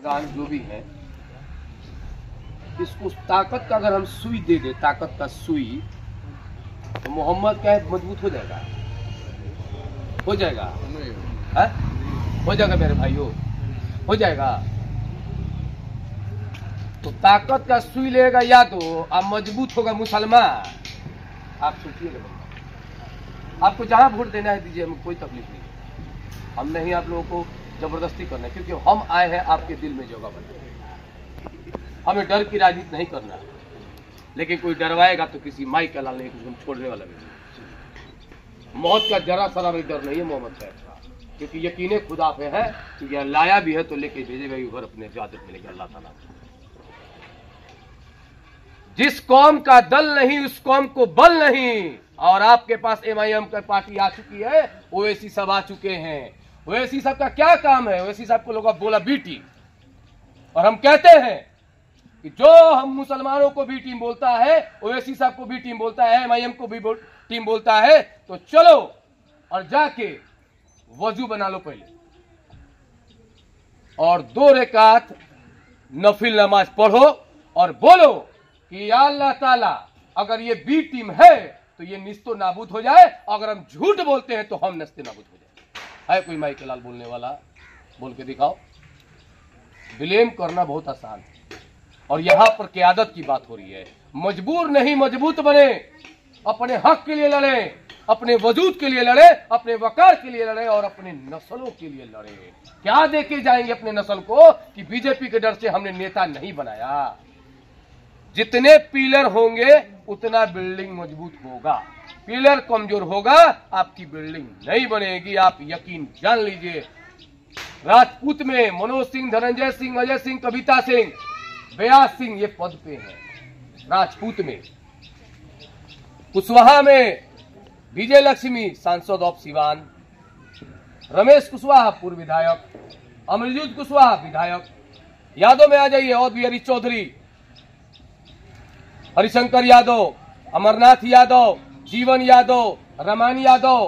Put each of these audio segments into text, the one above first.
बुजुर्गान जो भी है, इसको ताकत का अगर हम सुई दे दे, ताकत का सुई, तो मोहम्मद क्या है, मजबूत हो जाएगा, हो जाएगा, है? हो जाएगा मेरे भाइयों, हो जाएगा। तो ताकत का सुई लेगा या तो आप मजबूत होगा मुसलमान। आप सोचिएगा, आपको जहां वोट देना है दीजिए, हमें कोई तकलीफ नहीं है। हम नहीं आप लोगों को जबरदस्ती करना है, क्योंकि हम आए हैं आपके दिल में जगह बनाने। हमें डर की राजनीति नहीं करना, लेकिन कोई डरवाएगा तो किसी माई का लाल नहीं, कुछ हम छोड़ने वाला नहीं। मौत का जरा सरा भी डर नहीं है मोहम्मद साहब का, क्योंकि यकीन खुदा पे है, क्योंकि लाया भी है तो लेके भेजेगा ही घर, अपने इजाजत मिलेगी अल्लाह ताला। जिस कौम का दल नहीं उस कौम को बल नहीं। और आपके पास MIM का पार्टी आ चुकी है, ओवैसी सब आ चुके हैं। ओवैसी सब का क्या काम है? ओवैसी सब को लोग बोला बी टीम, और हम कहते हैं कि जो हम मुसलमानों को बी टीम बोलता है, ओवैसी साहब को बी टीम बोलता है, MIM को भी टीम बोलता है, तो चलो और जाके वजू बना लो पहले, और 2 रकात नफिल नमाज पढ़ो और बोलो कि या अल्लाह ताला, अगर ये बी टीम है तो ये निस्तो नाबूद हो जाए, अगर हम झूठ बोलते हैं तो हम नस्ते नाबूद हो जाए। है कोई माई के लाल बोलने वाला? बोल के दिखाओ। ब्लेम करना बहुत आसान है, और यहां पर क़यादत की बात हो रही है। मजबूर नहीं, मजबूत बने, अपने हक के लिए लड़े, अपने वजूद के लिए लड़े, अपने वकार के लिए लड़े, और अपने नस्लों के लिए लड़े। क्या देके जाएंगे अपने नस्ल को कि बीजेपी के डर से हमने नेता नहीं बनाया। जितने पिलर होंगे उतना बिल्डिंग मजबूत होगा, पिलर कमजोर होगा आपकी बिल्डिंग नहीं बनेगी। आप यकीन जान लीजिए। राजपूत में मनोज सिंह, धनंजय सिंह, अजय सिंह, कविता सिंह, व्यास सिंह ये पद पे हैं राजपूत में। कुशवाहा में विजय लक्ष्मी सांसद ऑफ सिवान, रमेश कुशवाहा पूर्व विधायक, अमरजीत कुशवाहा विधायक। यादव में आ जाइए, और बिहारी चौधरी, हरिशंकर यादव, अमरनाथ यादव, जीवन यादव, रमान यादव।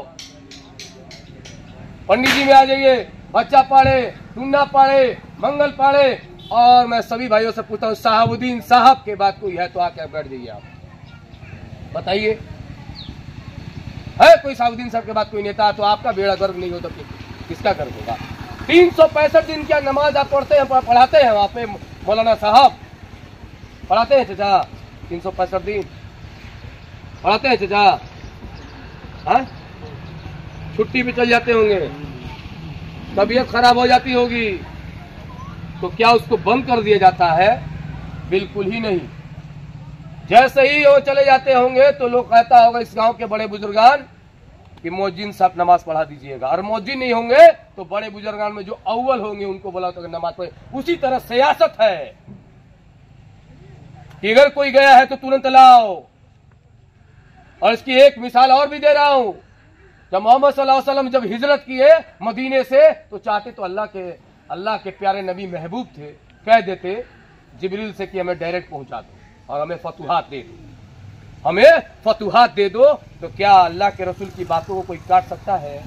पंडित जी में आ जाइए, बच्चा पाड़े, टुन्ना पाड़े, मंगल पाड़े। और मैं सभी भाइयों से पूछता हूं, साहबुद्दीन साहब के बाद कोई है तो आके बैठ जाइए। आप बताइए, है कोई साहबुद्दीन साहब के बाद कोई नेता? तो आपका बेड़ा गर्व नहीं होता, किसका गर्व होगा? 365 दिन क्या नमाज आप पढ़ते हैं, पढ़ाते हैं वहां पे मौलाना साहब, पढ़ाते हैं चाचा? 365 दिन पढ़ाते हैं चाचा? हाँ, छुट्टी पे चल जाते होंगे, तबीयत खराब हो जाती होगी, तो क्या उसको बंद कर दिया जाता है? बिल्कुल ही नहीं। जैसे ही वो चले जाते होंगे तो लोग कहता होगा इस गांव के बड़े बुजुर्गान कि मौजिन साहब नमाज पढ़ा दीजिएगा, और मौजिन नहीं होंगे तो बड़े बुजुर्गान में जो अव्वल होंगे उनको बोला तो नमाज पढ़े। उसी तरह सियासत है कि अगर कोई गया है तो तुरंत लाओ। और इसकी एक मिसाल और भी दे रहा हूं। जब मोहम्मद सल्लल्लाहु अलैहि वसल्लम जब हिजरत किए मदीने से, तो चाहते तो अल्लाह के प्यारे नबी महबूब थे, कह देते जिब्रील से कि हमें डायरेक्ट पहुंचा दो और हमें फतुहात दे दो, हमें फतुहात दे दो। तो क्या अल्लाह के रसूल की बातों को कोई काट सकता है?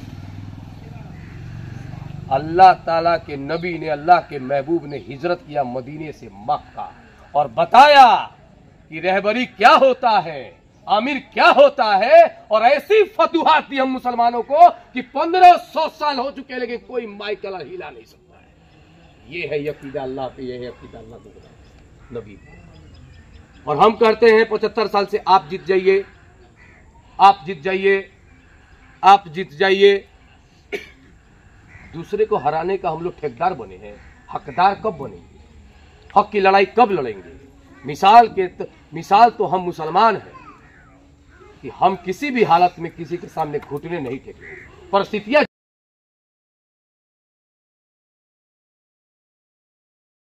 अल्लाह ताला के नबी ने, अल्लाह के महबूब ने हिजरत किया मदीने से मक्का, और बताया कि रहबरी क्या होता है, आमिर क्या होता है। और ऐसी फतुहात दी हम मुसलमानों को कि 1500 साल हो चुके, लेकिन कोई माई कलर हिला नहीं सकता है। ये है यकीदा अल्लाह पे, ये है यकीदा अल्लाह के नबी। और हम कहते हैं 75 साल से आप जीत जाइए, आप जीत जाइए, आप जीत जाइए। दूसरे को हराने का हम लोग ठेकेदार बने हैं, हकदार कब बनेंगे? हक की लड़ाई कब लड़ेंगे? मिसाल तो हम मुसलमान हैं कि हम किसी भी हालत में किसी के सामने घुटने नहीं टेकेंगे। परिस्थितियां